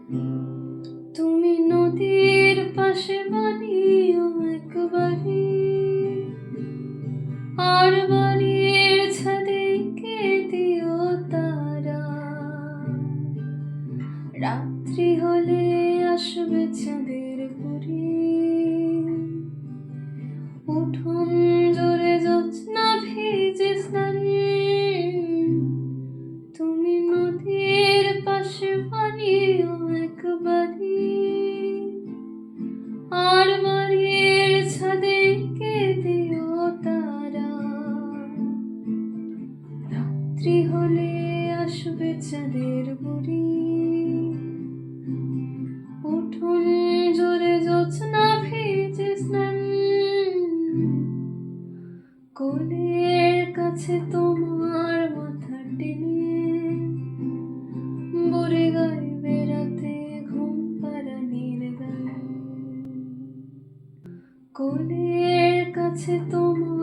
তুমি নদীর পাশে বানিও এক বাড়ি, আর বাড়ির ছাদে কে দিও তারা। রাত্রি হলে আসবে চাঁদের বুড়ি, উঠোন জোরে জ্যোৎস্না ভিজে স্নান। তুমি নদীর পাশে বানিও এক বাড়ি, আর বাড়ির ছাদে কে দিও তারা। রাত্রি হলে আসবে চাঁদের বুড়ি, উঠোন জোরে জ্যোৎস্না ভিজে স্নান। কোলের কাছে তোমার মাথা টেনে বরে গাইবে রাতে ঘুম পাড়ানির গান। কোলের কাছে তোমার